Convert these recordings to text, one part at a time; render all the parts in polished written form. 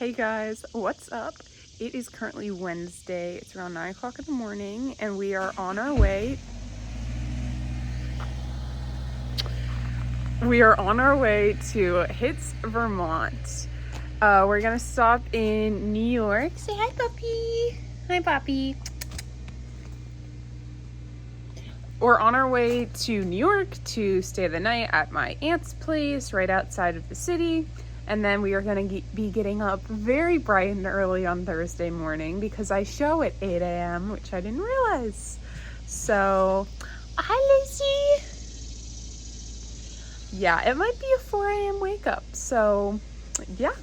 Hey guys, what's up? It is currently Wednesday. It's around 9 o'clock in the morning, and we are on our way. We are on our way to Hits, Vermont. We're gonna stop in New York. Say hi, puppy. Hi, puppy. We're on our way to New York to stay the night at my aunt's place right outside of the city. And then we are going to be getting up very bright and early on Thursday morning because I show at 8 a.m., which I didn't realize. So, hi, Lizzie. Yeah, it might be a 4 a.m. wake up. So, yeah,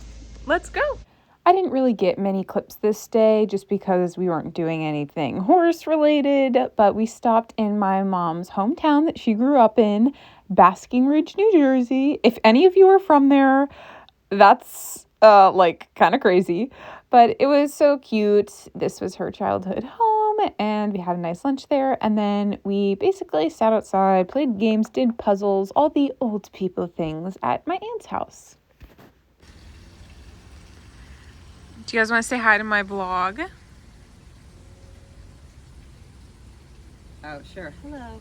let's go. I didn't really get many clips this day just because we weren't doing anything horse related, but we stopped in my mom's hometown that she grew up in, Basking Ridge, New Jersey. If any of you are from there, that's kind of crazy, but it was so cute. This was her childhood home, and we had a nice lunch there, and then we basically sat outside, played games, did puzzles, all the old people things at my aunt's house. Do you guys want to say hi to my vlog? Oh, sure. Hello.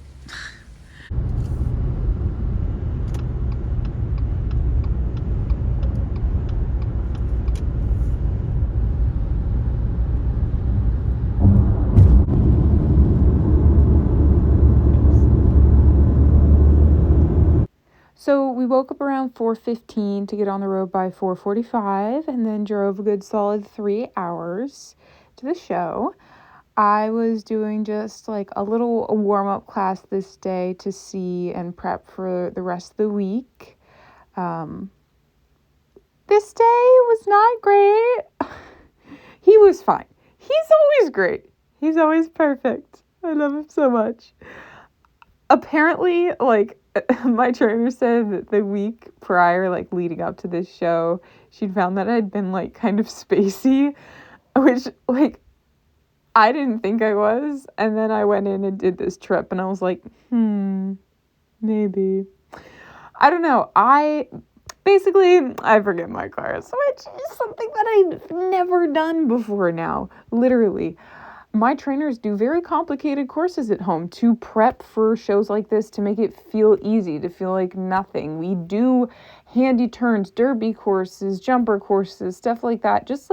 So we woke up around 4:15 to get on the road by 4:45, and then drove a good solid 3 hours to the show. I was doing just like a little warm-up class this day to see and prep for the rest of the week. This day was not great. He was fine. He's always great. He's always perfect. I love him so much. Apparently, my trainer said that the week prior, leading up to this show, she'd found that I'd been kind of spacey, which I didn't think I was. And then I went in and did this trip and I was like, maybe. I don't know. I forget my cars, which is something that I've never done before now. Literally. My trainers do very complicated courses at home to prep for shows like this, to make it feel easy, to feel like nothing. We do handy turns, derby courses, jumper courses, stuff like that. Just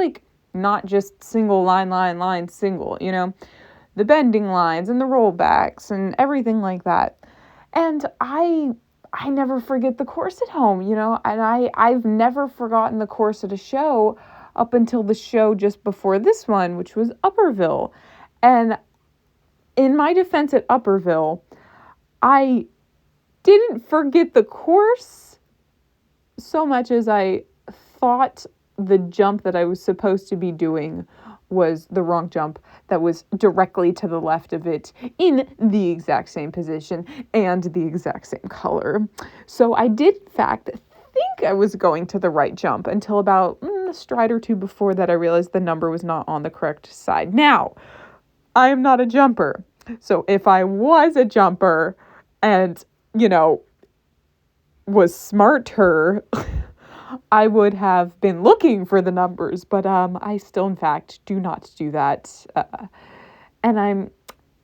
not just single line, single, the bending lines and the rollbacks and everything like that. And I never forget the course at home, and I've never forgotten the course at a show up until the show just before this one, which was Upperville. And in my defense at Upperville, I didn't forget the course so much as I thought the jump that I was supposed to be doing was the wrong jump that was directly to the left of it in the exact same position and the exact same color. So I did, in fact, think I was going to the right jump until about a stride or two before that I realized the number was not on the correct side. Now, I am not a jumper. So if I was a jumper and, was smarter, I would have been looking for the numbers, but I still, in fact, do not do that, and I'm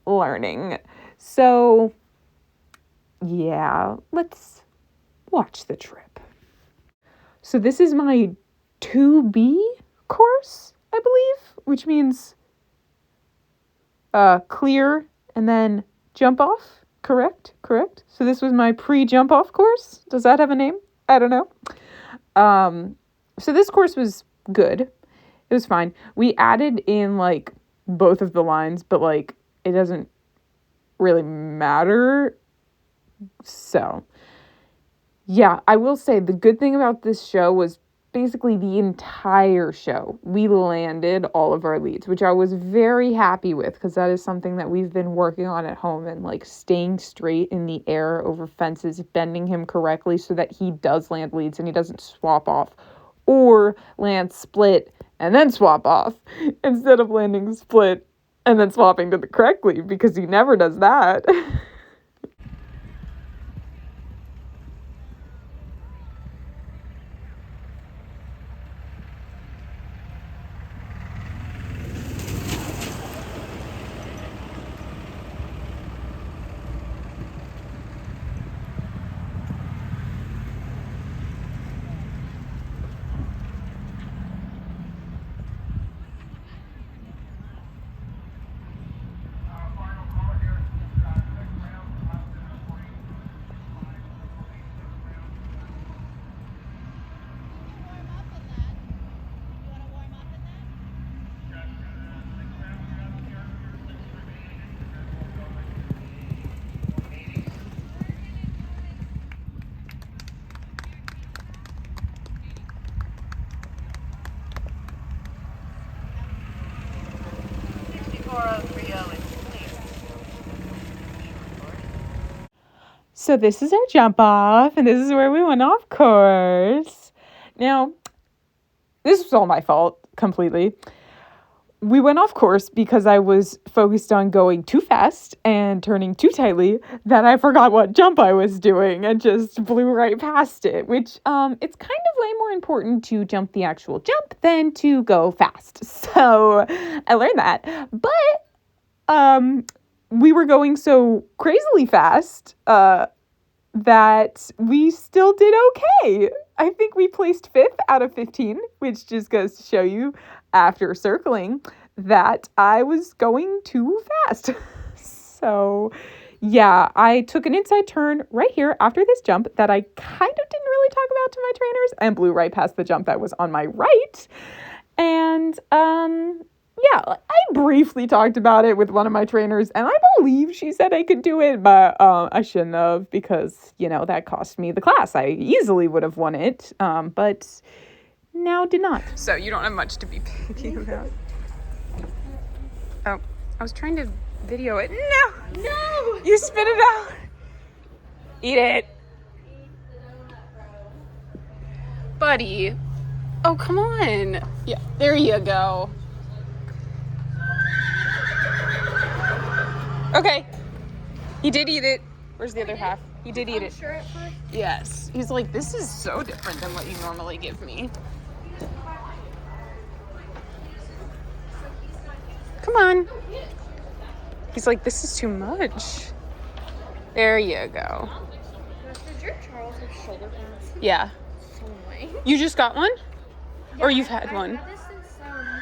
learning. So, yeah, let's watch the trip. So this is my 2B course, I believe, which means clear and then jump off. Correct. So this was my pre-jump off course. Does that have a name? I don't know. So this course was good. It was fine. We added in both of the lines, but it doesn't really matter. So yeah, I will say the good thing about this show was basically the entire show. We landed all of our leads, which I was very happy with because that is something that we've been working on at home, and staying straight in the air over fences, bending him correctly so that he does land leads and he doesn't swap off or land split and then swap off instead of landing split and then swapping to the correct lead, because he never does that. so this is our jump off, and this is where we went off course. Now, this was all my fault completely. We went off course because I was focused on going too fast and turning too tightly that I forgot what jump I was doing and just blew right past it, which it's kind of way more important to jump the actual jump than to go fast. So I learned that. But we were going so crazily fast that we still did okay. I think we placed 5th out of 15, which just goes to show you, after circling, that I was going too fast. So, yeah, I took an inside turn right here after this jump that I kind of didn't really talk about to my trainers and blew right past the jump that was on my right. And, yeah, I briefly talked about it with one of my trainers, and I believe she said I could do it, but I shouldn't have because, that cost me the class. I easily would have won it, but now did not. So you don't have much to be picky about. Oh, I was trying to video it. No! You spit it out! Eat it. Buddy. Oh, come on. Yeah, there you go. Okay. He did eat it. Where's the other half? He did eat it. Sure at first? Yes. He's like, this is so different than what you normally give me. Come on. He's like, this is too much. There you go. Did your Charles have shoulder pads? Yeah. So annoying. You just got one? Yeah, Or you've had one? I've had this since Canada.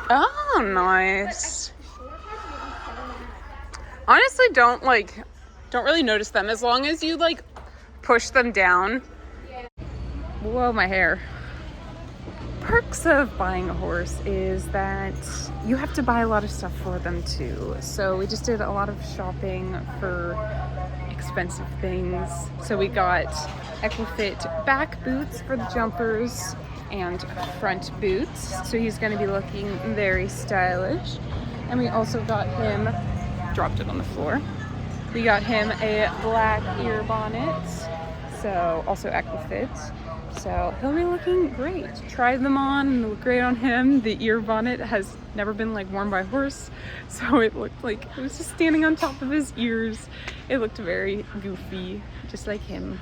Oh, nice. Shoulder pads make me so mad. Honestly, don't really notice them as long as you push them down. Whoa, my hair. Perks of buying a horse is that you have to buy a lot of stuff for them too. So we just did a lot of shopping for expensive things. So we got Equifit back boots for the jumpers and front boots. So he's going to be looking very stylish. And we also got him, dropped it on the floor. We got him a black ear bonnet. So also Equifit. So he'll be looking great. Tried them on and they look great on him. The ear bonnet has never been worn by a horse. So it looked like it was just standing on top of his ears. It looked very goofy, just like him.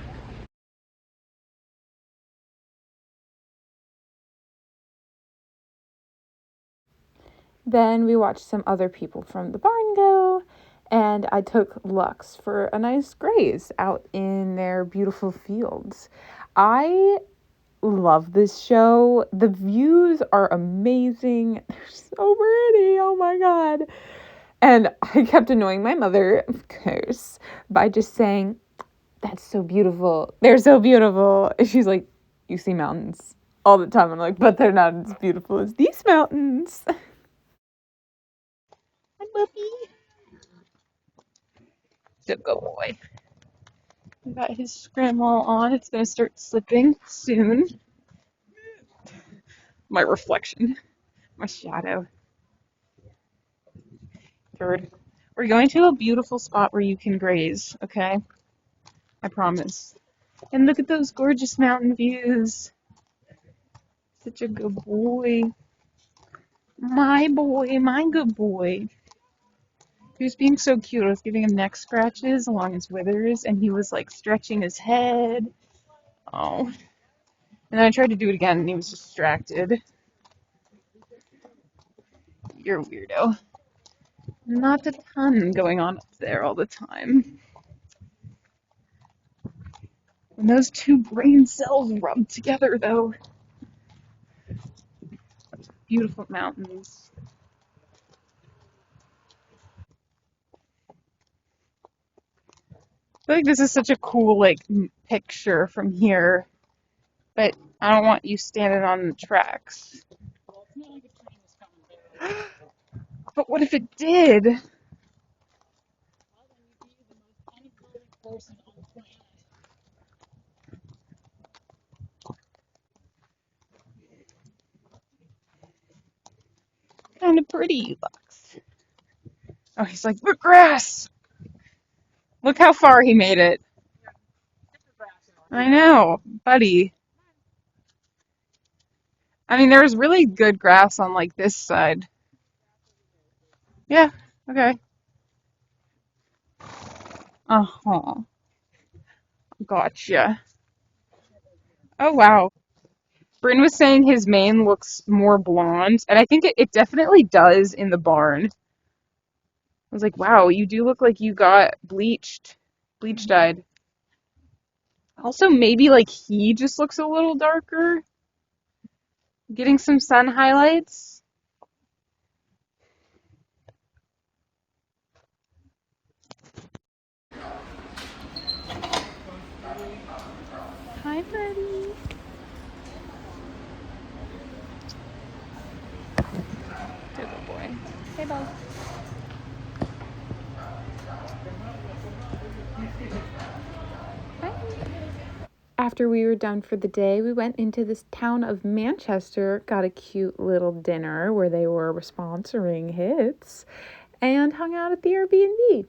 Then we watched some other people from the barn go, and I took Lux for a nice graze out in their beautiful fields. I love this show. The views are amazing. They're so pretty. Oh my God. And I kept annoying my mother, of course, by just saying, that's so beautiful. They're so beautiful. And she's like, you see mountains all the time. I'm like, but they're not as beautiful as these mountains. Hi, puppy. He's a good boy. We got his scramble on. It's going to start slipping soon. My reflection. My shadow. Bird. We're going to a beautiful spot where you can graze, okay? I promise. And look at those gorgeous mountain views. Such a good boy. My boy, my good boy. He was being so cute. I was giving him neck scratches along his withers, and he was stretching his head. Oh. And then I tried to do it again, and he was distracted. You're a weirdo. Not a ton going on up there all the time. When those two brain cells rub together, though. Beautiful mountains. I feel like this is such a cool, picture from here. But I don't want you standing on the tracks. But what if it did? Kind of pretty, Lux. Oh, he's like, the grass! Look how far he made it. I know, buddy. I mean, there's really good grass on like this side. Yeah, okay. Uh-huh. Gotcha. Oh, wow. Bryn was saying his mane looks more blonde, and I think it definitely does in the barn. I was like, wow, you do look like you got bleach dyed. Also, maybe like he just looks a little darker, getting some sun highlights. Hi, buddy. Good boy. Hey, Bo. After we were done for the day, we went into this town of Manchester, got a cute little dinner where they were sponsoring hits, and hung out at the Airbnb.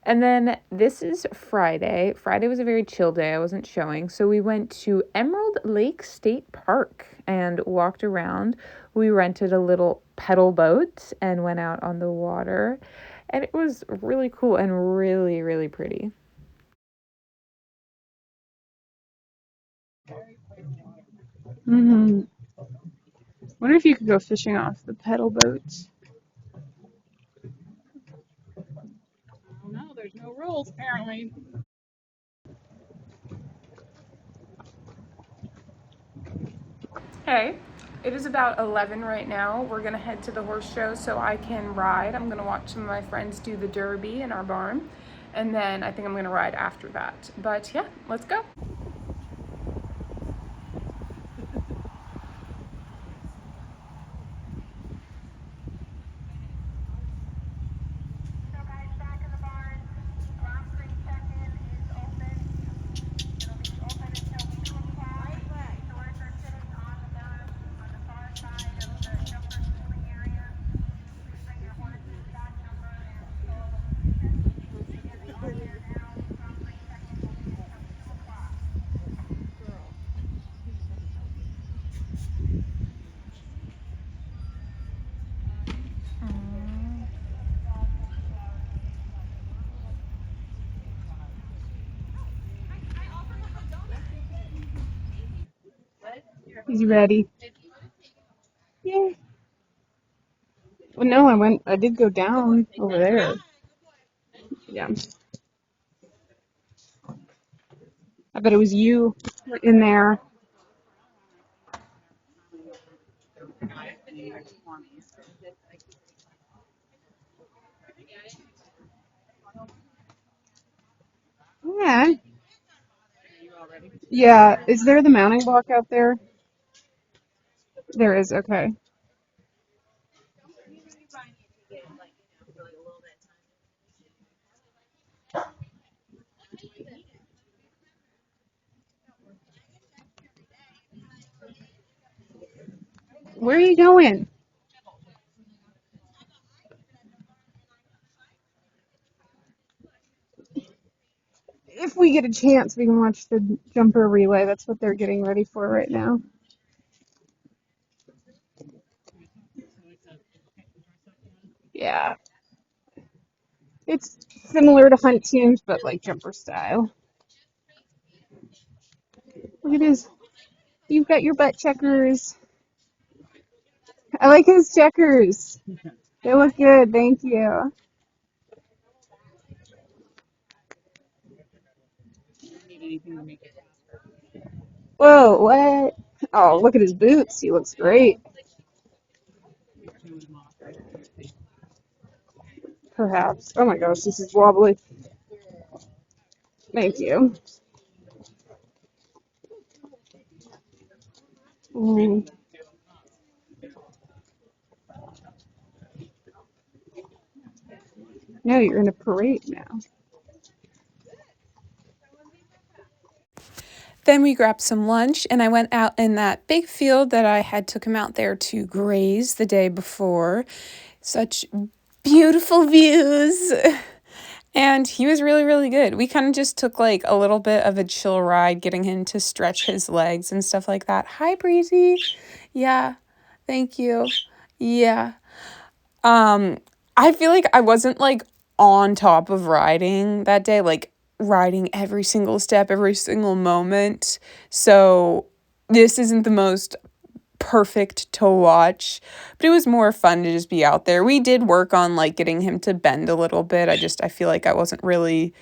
And then this is Friday. Friday was a very chill day. I wasn't showing. So we went to Emerald Lake State Park and walked around. We rented a little pedal boat and went out on the water. And it was really cool and really, really pretty. Mm-hmm. Wonder if you could go fishing off the pedal boats. No, there's no rules apparently. Hey, it is about 11 right now. We're gonna head to the horse show so I can ride. I'm gonna watch some of my friends do the derby in our barn, and then I think I'm gonna ride after that. But yeah, let's go. Is he ready? Yeah. Well, no, I did go down over there. Yeah. I bet it was you in there. Yeah. Yeah. Is there the mounting block out there? There is, okay. Where are you going? If we get a chance, we can watch the jumper relay. That's what they're getting ready for right now. Yeah. It's similar to hunt teams, but like jumper style. Look at his. You've got your butt checkers. I like his checkers. They look good. Thank you. Whoa, what? Oh, look at his boots. He looks great. Perhaps. Oh my gosh, this is wobbly. Thank you. Mm, no, you're in a parade now. Then we grabbed some lunch and I went out in that big field that I had took him out there to graze the day before. Such beautiful views. And he was really, really good. We kind of just took like a little bit of a chill ride, getting him to stretch his legs and stuff like that. Hi, Breezy. Yeah, thank you. Yeah. Um, I feel like I wasn't like on top of riding that day, like riding every single step, every single moment. So this isn't the most perfect to watch, but it was more fun to just be out there. We did work on like getting him to bend a little bit. I feel like I wasn't really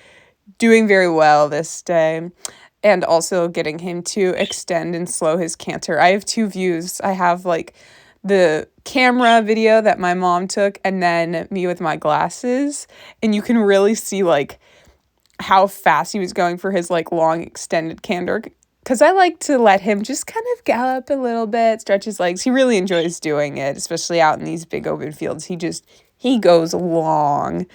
doing very well this day. And also getting him to extend and slow his canter. I have two views. I have like the camera video that my mom took and then me with my glasses. And you can really see like how fast he was going for his like long extended canter. Because I like to let him just kind of gallop a little bit, stretch his legs. He really enjoys doing it, especially out in these big open fields. He goes long.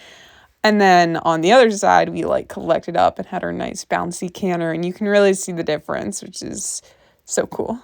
And then on the other side, we like collected up and had our nice bouncy canter, and you can really see the difference, which is so cool.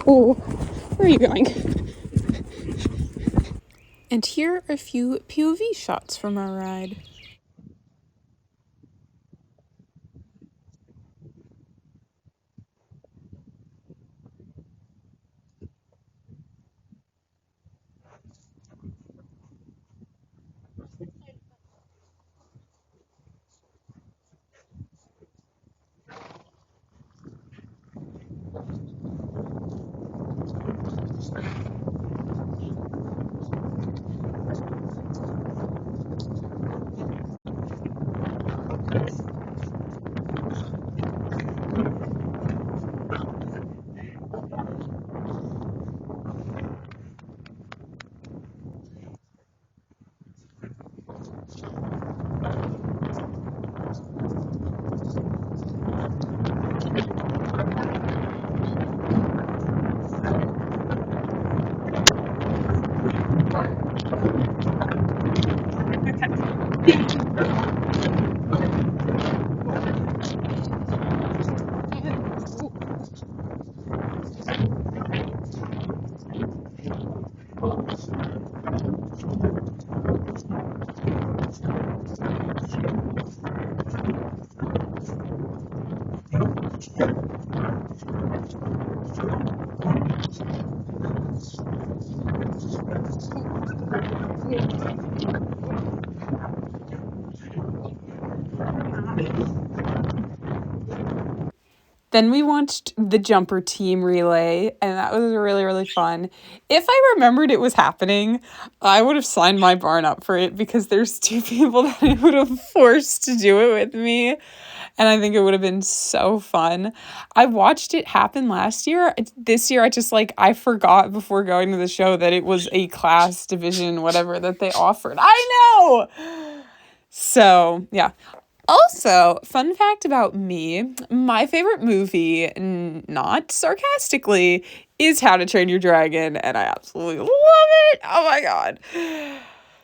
Oh, where are you going? And here are a few POV shots from our ride. Then we watched the jumper team relay, and that was really, really fun. If I remembered it was happening, I would have signed my barn up for it because there's two people that I would have forced to do it with me. And I think it would have been so fun. I watched it happen last year. This year, I forgot before going to the show that it was a class division, whatever, that they offered. I know! So, yeah. Also, fun fact about me, my favorite movie, not sarcastically, is How to Train Your Dragon, and I absolutely love it. Oh my god.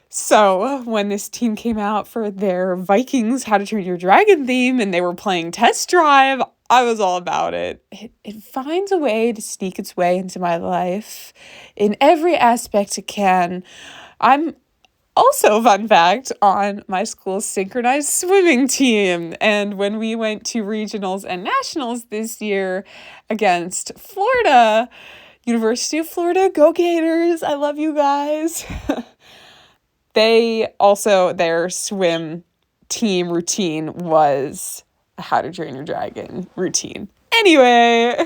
So, when this team came out for their Vikings How to Train Your Dragon theme and they were playing Test Drive, I was all about it. It finds a way to sneak its way into my life in every aspect it can. I'm also, fun fact, on my school's synchronized swimming team. And when we went to regionals and nationals this year against Florida, University of Florida, go Gators. I love you guys. They also, their swim team routine was a How to Train Your Dragon routine. Anyway.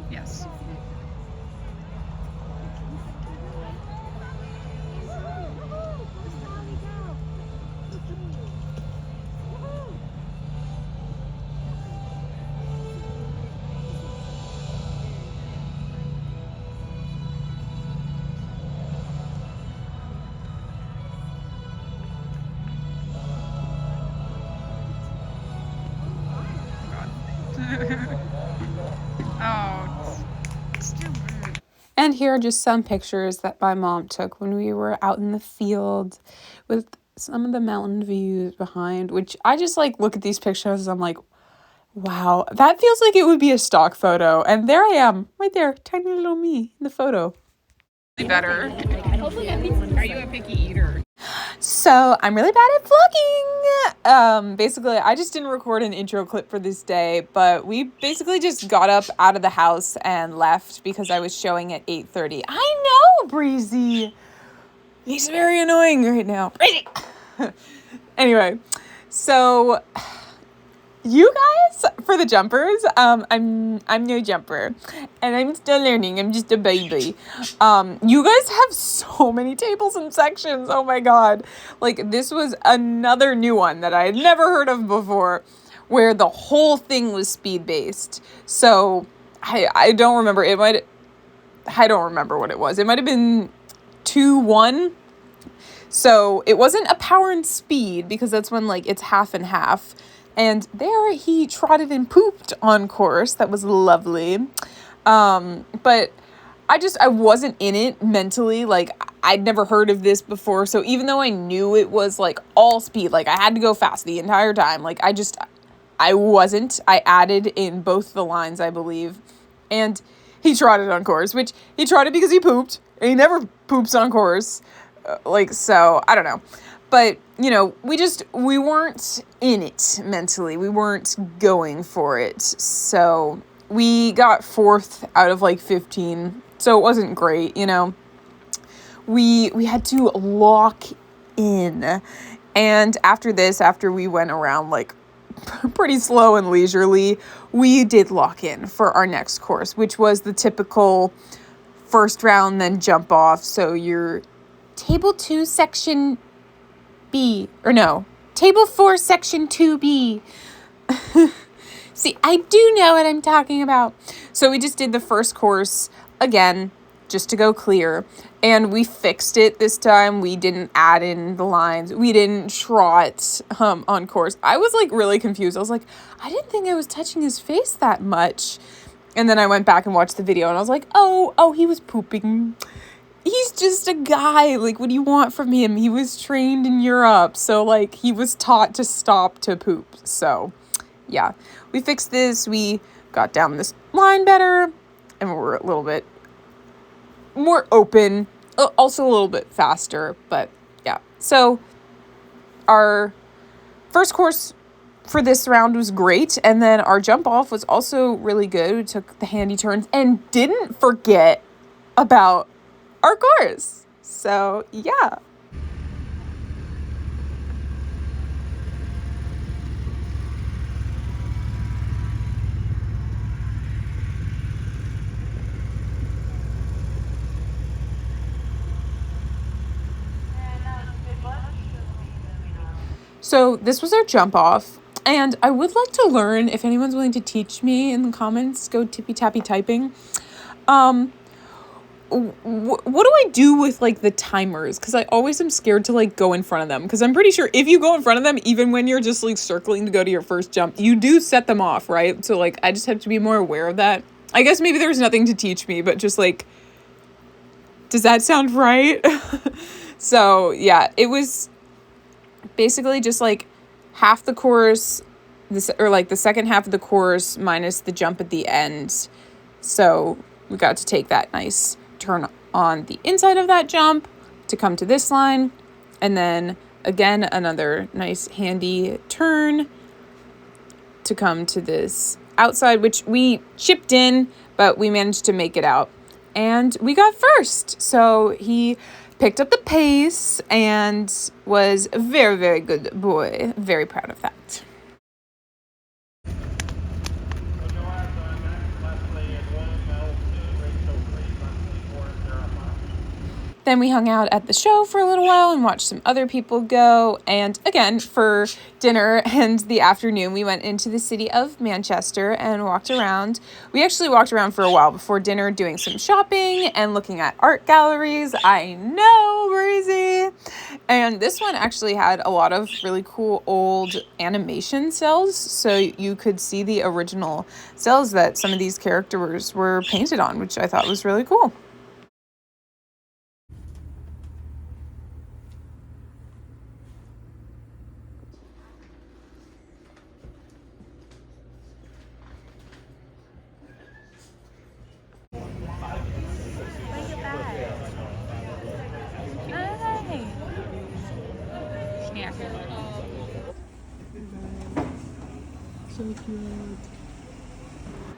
Yes. Oh, stupid. And here are just some pictures that my mom took when we were out in the field with some of the mountain views behind, which I just like look at these pictures and I'm like, wow, that feels like it would be a stock photo. And there I am, right there, tiny little me in the photo. Better. Are you a picky eater? So I'm really bad at vlogging. Basically, I just didn't record an intro clip for this day, but we basically just got up out of the house and left because I was showing at 8:30. I know, Breezy. He's very annoying right now. Breezy. Anyway, so you guys, for the jumpers, I'm no jumper, and I'm still learning. I'm just a baby. You guys have so many tables and sections. Oh my god! Like this was another new one that I had never heard of before, where the whole thing was speed based. So I don't remember. I don't remember what it was. It might have been 2-1. So it wasn't a power and speed because that's when like it's half and half. And there he trotted and pooped on course. That was lovely. But I wasn't in it mentally. Like I'd never heard of this before. So even though I knew it was like all speed, like I had to go fast the entire time. Like I wasn't. I added in both the lines, I believe. And he trotted on course, which he trotted because he pooped. And he never poops on course. So I don't know. But, you know, we weren't in it mentally. We weren't going for it. So we got 4th out of like 15. So it wasn't great, you know. We had to lock in. And after this, after we went around like pretty slow and leisurely, we did lock in for our next course, which was the typical first round, then jump off. So you're table 2, section B, or no, table 4, section 2B. See, I do know what I'm talking about. So we just did the first course again, just to go clear. And we fixed it this time. We didn't add in the lines. We didn't trot on course. I was like really confused. I was like, I didn't think I was touching his face that much. And then I went back and watched the video and I was like, oh, he was pooping. He's just a guy. Like, what do you want from him? He was trained in Europe. So, like, he was taught to stop to poop. So, yeah. We fixed this. We got down this line better. And we're a little bit more open. Also a little bit faster. But, yeah. So, our first course for this round was great. And then our jump off was also really good. We took the handy turns and didn't forget about our course. So, yeah. So, this was our jump off. And I would like to learn, if anyone's willing to teach me in the comments, go tippy tappy typing. What do I do with like the timers? Because I always am scared to like go in front of them. Because I'm pretty sure if you go in front of them, even when you're just like circling to go to your first jump, you do set them off, right? So like I just have to be more aware of that. I guess maybe there's nothing to teach me, but just like, does that sound right? So yeah, it was basically just like half the course, or like the second half of the course minus the jump at the end. So we got to take that nice turn on the inside of that jump to come to this line. And then again, another nice handy turn to come to this outside, which we chipped in, but we managed to make it out. And we got first. So he picked up the pace and was a very, very good boy. Very proud of that. Then we hung out at the show for a little while and watched some other people go. And again, for dinner and the afternoon, we went into the city of Manchester and walked around. We actually walked around for a while before dinner, doing some shopping and looking at art galleries. I know, crazy. And this one actually had a lot of really cool old animation cells. So you could see the original cells that some of these characters were painted on, which I thought was really cool.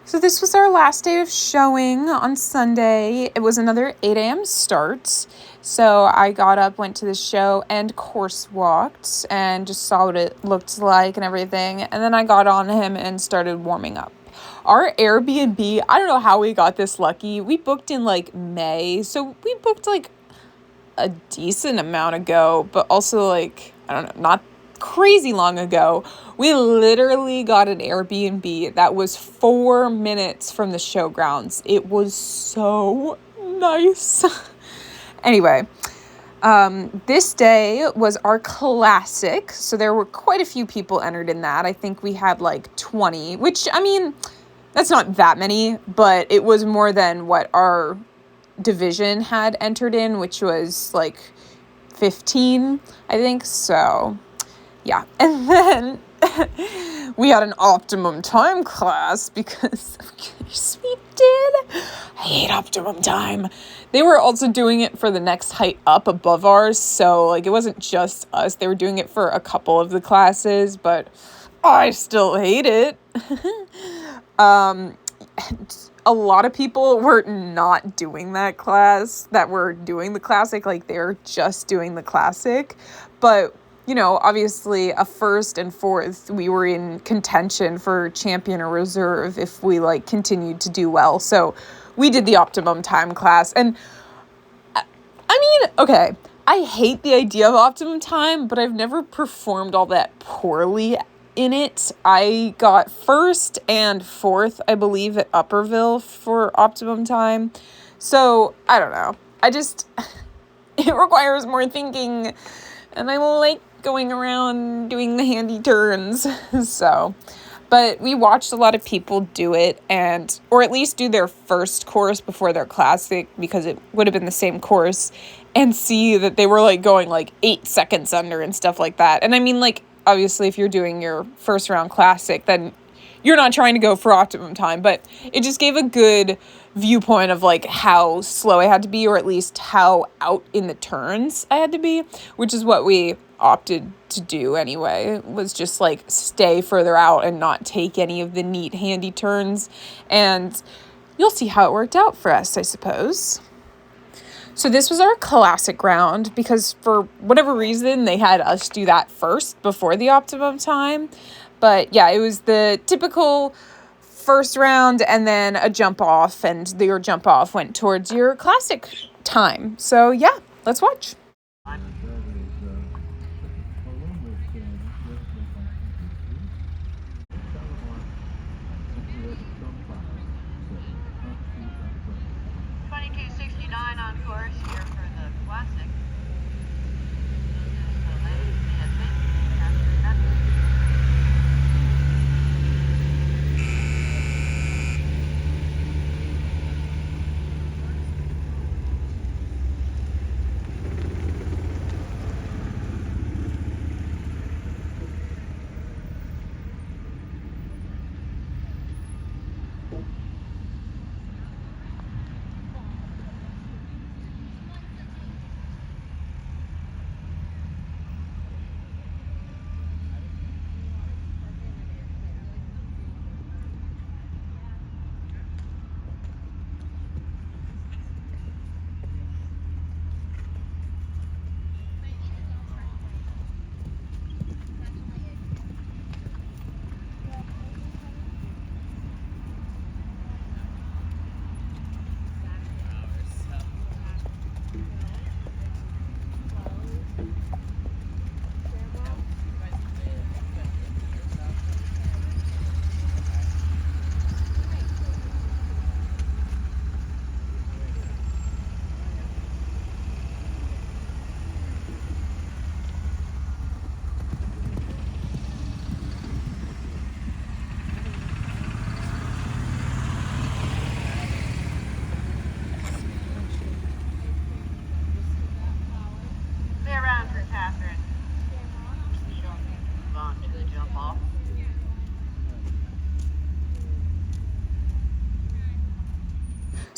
So this was our last day of showing on Sunday. It was another 8 a.m. start. So I got up, went to the show, and course walked and just saw what it looked like and everything. And then I got on him and started warming up. Our Airbnb, I don't know how we got this lucky. We booked in like May. So we booked like a decent amount ago, but also like, I don't know, not crazy long ago. We literally got an Airbnb that was 4 minutes from the showgrounds. It was so nice. Anyway, this day was our classic. So there were quite a few people entered in that. I think we had like 20, which, I mean, that's not that many, but it was more than what our division had entered in, which was like 15, I think. So yeah. And then we had an optimum time class because of course we did. I hate optimum time. They were also doing it for the next height up above ours, so like it wasn't just us. They were doing it for a couple of the classes, but I still hate it. A lot of people were not doing that class that were doing the classic, like they're just doing the classic. But, you know, obviously a first and fourth, we were in contention for champion or reserve if we like continued to do well. So we did the optimum time class. And I mean, okay, I hate the idea of optimum time, but I've never performed all that poorly in it. I got first and fourth, I believe, at Upperville for optimum time. So I don't know. It requires more thinking, and I like going around doing the handy turns. So, but we watched a lot of people do it, or at least do their first course before their classic, because it would have been the same course, and see that they were like going like 8 seconds under and stuff like that. And I mean, like, obviously, if you're doing your first round classic, then you're not trying to go for optimum time, but it just gave a good viewpoint of like how slow I had to be, or at least how out in the turns I had to be, which is what we opted to do anyway, was just like stay further out and not take any of the neat handy turns. And you'll see how it worked out for us, I suppose. So this was our classic round because for whatever reason, they had us do that first before the optimum time. But yeah, it was the typical first round and then a jump off, and your jump off went towards your classic time. So yeah, let's watch. On course here for the classic.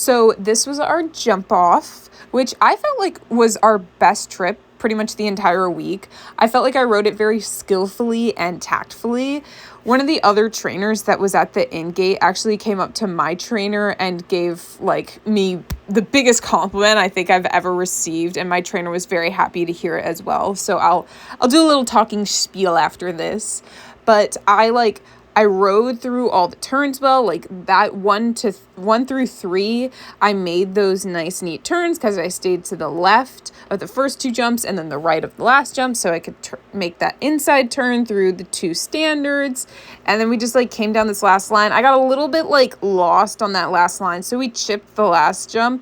So this was our jump off, which I felt like was our best trip pretty much the entire week. I felt like I rode it very skillfully and tactfully. One of the other trainers that was at the in gate actually came up to my trainer and gave like me the biggest compliment I think I've ever received, and my trainer was very happy to hear it as well. So I'll do a little talking spiel after this. But I rode through all the turns well, like that 1 through 3. I made those nice neat turns because I stayed to the left of the first 2 jumps and then the right of the last jump, so I could make that inside turn through the 2 standards. And then we just like came down this last line. I got a little bit like lost on that last line, so we chipped the last jump.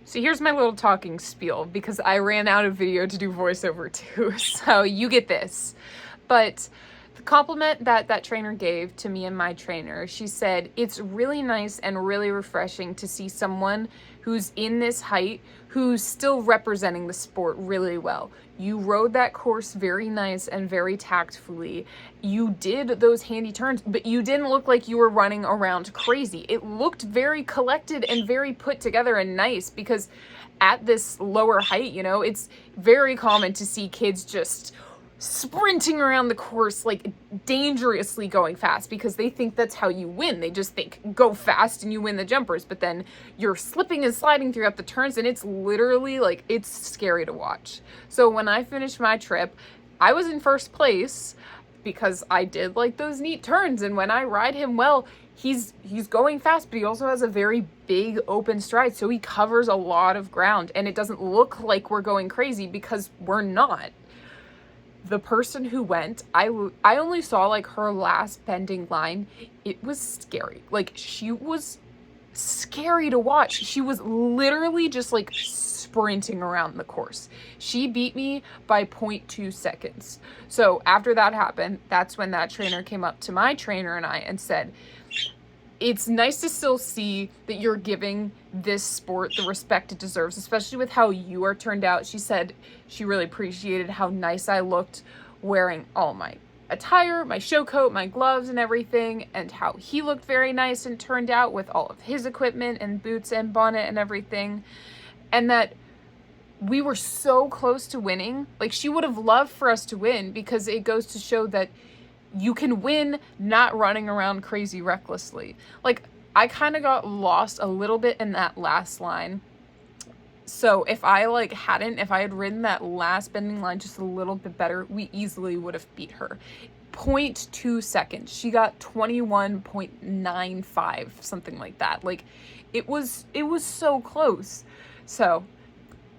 So here's my little talking spiel, because I ran out of video to do voiceover too, so you get this. But the compliment that trainer gave to me and my trainer, she said, it's really nice and really refreshing to see someone who's in this height who's still representing the sport really well. You rode that course very nice and very tactfully. You did those handy turns, but you didn't look like you were running around crazy. It looked very collected and very put together and nice, because at this lower height, you know, it's very common to see kids just sprinting around the course, like dangerously going fast, because they think that's how you win. They just think go fast and you win the jumpers, but then you're slipping and sliding throughout the turns, and it's literally like, it's scary to watch. So when I finished my trip, I was in first place because I did like those neat turns, and when I ride him well, he's going fast, but he also has a very big open stride, so he covers a lot of ground, and it doesn't look like we're going crazy because we're not. The person who went, I only saw like her last bending line. It was scary. Like, she was scary to watch. She was literally just like sprinting around the course. She beat me by 0.2 seconds. So after that happened, that's when that trainer came up to my trainer and I and said, it's nice to still see that you're giving this sport the respect it deserves, especially with how you are turned out. She said she really appreciated how nice I looked wearing all my attire, my show coat, my gloves and everything, and how he looked very nice and turned out with all of his equipment and boots and bonnet and everything. And that we were so close to winning. Like, she would have loved for us to win, because it goes to show that you can win not running around crazy recklessly. Like, I kind of got lost a little bit in that last line. So if I had ridden that last bending line just a little bit better, we easily would have beat her. 0.2 seconds. She got 21.95, something like that. Like, it was so close. So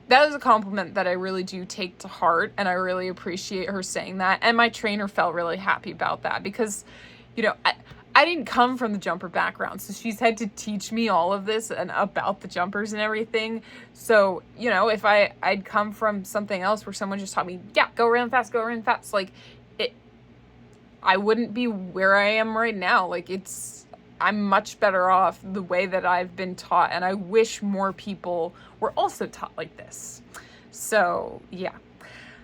that is a compliment that I really do take to heart, and I really appreciate her saying that. And my trainer felt really happy about that, because, you know, I didn't come from the jumper background, so she's had to teach me all of this and about the jumpers and everything. So, you know, if I'd come from something else where someone just taught me, yeah, go around fast, like, I wouldn't be where I am right now. Like, I'm much better off the way that I've been taught, and I wish more people were also taught like this. So, yeah.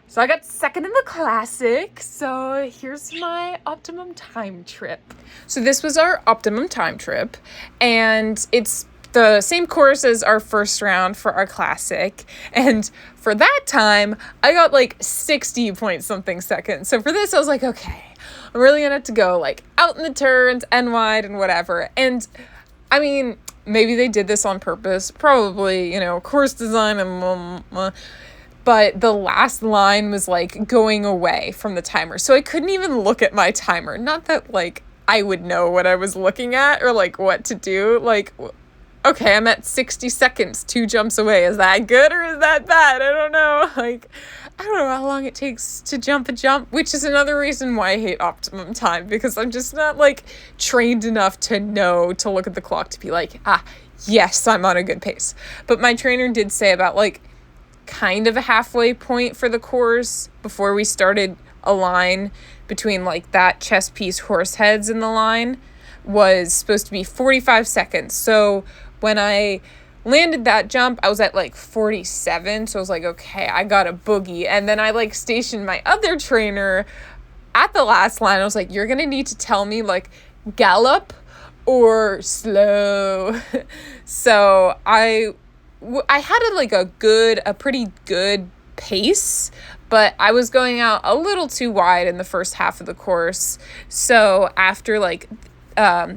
So I got second in the classic. So here's my optimum time trip. So this was our optimum time trip, and it's the same course as our first round for our classic. And for that time, I got like 60 point something seconds. So for this, I was like, okay, I'm really gonna have to go like out in the turns and wide and whatever. And I mean, maybe they did this on purpose, probably, you know, course design and but the last line was like going away from the timer. So I couldn't even look at my timer. Not that like I would know what I was looking at or like what to do. Like, okay, I'm at 60 seconds, 2 jumps away. Is that good or is that bad? I don't know. Like, I don't know how long it takes to jump a jump, which is another reason why I hate optimum time, because I'm just not like trained enough to know to look at the clock to be like, yes, I'm on a good pace. But my trainer did say about like kind of a halfway point for the course before we started a line between like that chess piece horse heads in the line was supposed to be 45 seconds. So when I landed that jump. I was at like 47, so I was like, okay, I got a boogie. And then I like stationed my other trainer at the last line. I was like, you're gonna need to tell me like gallop or slow. So I had a pretty good pace, but I was going out a little too wide in the first half of the course. So after like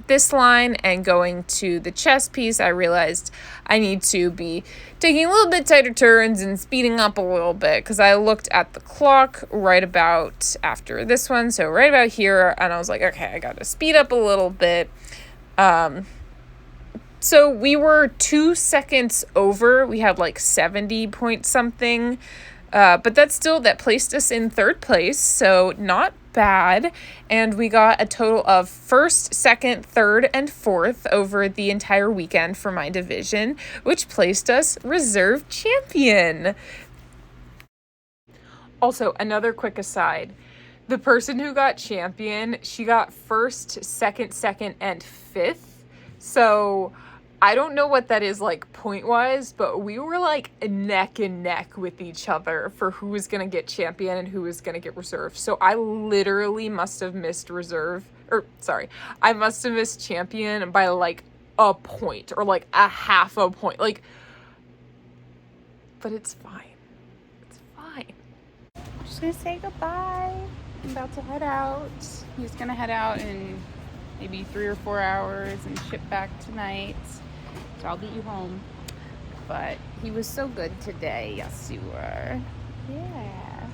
this line and going to the chest piece, I realized I need to be taking a little bit tighter turns and speeding up a little bit, because I looked at the clock right about after this one, so right about here, and I was like, okay, I gotta speed up a little bit. So we were 2 seconds over. We had like 70 point something. But that placed us in third place, so not bad. And we got a total of first, second, third, and fourth over the entire weekend for my division, which placed us reserve champion. Also, another quick aside. The person who got champion, she got first, second, and fifth. So I don't know what that is like point-wise, but we were like neck and neck with each other for who was going to get champion and who was going to get reserve. So I literally must have missed I must have missed champion by like a point or like a half a point. Like, but it's fine. It's fine. I'm just gonna say goodbye. I'm about to head out. He's gonna head out in maybe 3 or 4 hours and ship back tonight. So I'll get you home. But he was so good today. Yes, you were. Yeah.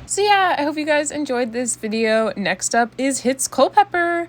So yeah, I hope you guys enjoyed this video. Next up is Hits Culpepper.